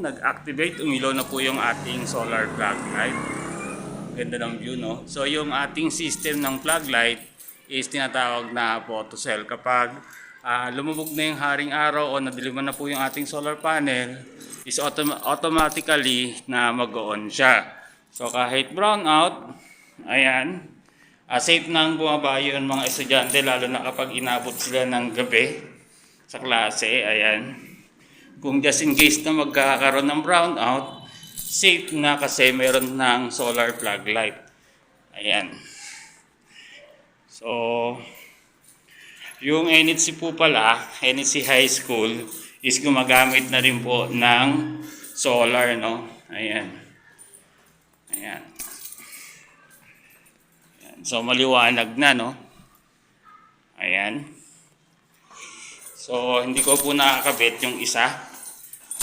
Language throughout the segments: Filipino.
nag-activate, umilaw na po yung ating solar plug light. Ganda ng view, no? So yung ating system ng plug light is tinatawag na photocell. Kapag lumubog na yung haring araw o nadiliman na po yung ating solar panel, is automatically na mag-on siya. So kahit brown out, ayan, safe nang bumaba yun mga estudyante, lalo na kapag inabot sila ng gabi sa klase. Ayan, kung just in case na magkakaroon ng brown out, safe na kasi meron ng solar plug light. Ayan. So, yung NHC po pala, NHC High School, is gumagamit na rin po ng solar, no? Ayan. Ayan. Ayan. So, maliwanag na, no? Ayan. So, hindi ko po nakakabit yung isa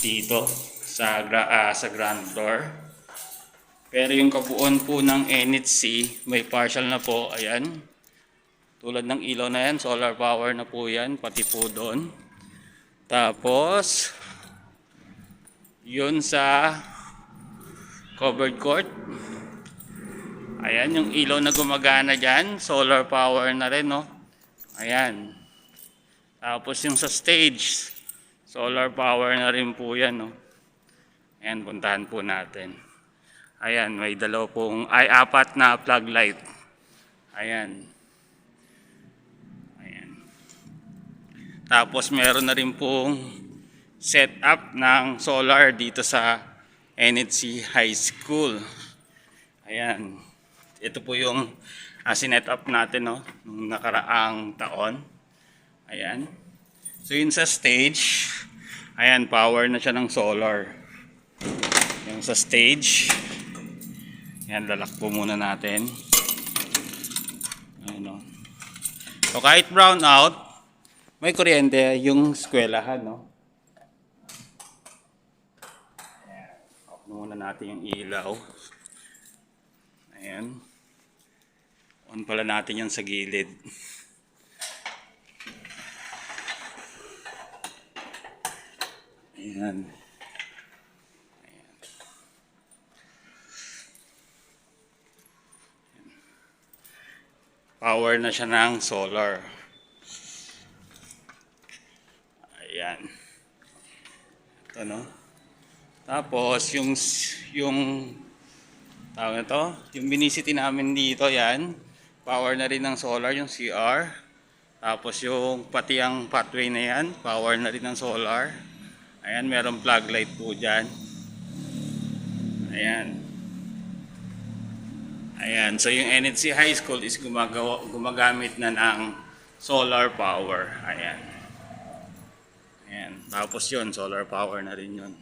dito sa ground floor. Pero yung kabuuan po ng NHC, may partial na po. Ayan. Tulad ng ilaw na yan, solar power na po yan, pati po doon. Tapos, yun sa covered court. Ayan, yung ilaw na gumagana dyan, solar power na rin, no? Ayan. Tapos yung sa stage, solar power na rin po yan, no? Ayan, puntahan po natin. Ayan, may apat na plug light. Ayan. Ayan. Tapos meron na rin pong setup ng solar dito sa NHC High School. Ayan. Ito po yung sinet up natin, no, nung nakaraang taon. Ayan. So yun sa stage, ayan, power na siya ng solar. Yung sa stage, ayan, lalakbo muna natin. Ayan, no. So kahit brown out, may kuryente yung eskwelahan, no. Ayan, off muna natin yung ilaw. Ayan. On pala natin yan sa gilid. Ayan. Ayan. Power na siya ng solar. Ayan. Ito, no? Tapos, yung tawag na to, yung binisity namin dito, yan. Power na rin ng solar, yung CR. Tapos, yung pati ang pathway na yan, power na rin ng solar. Ayan, merong plug light po dyan. Ayan. Ayan, so yung NHC High School is gumagamit na ng solar power. Ayan. Ayan, tapos yun, solar power na rin yun.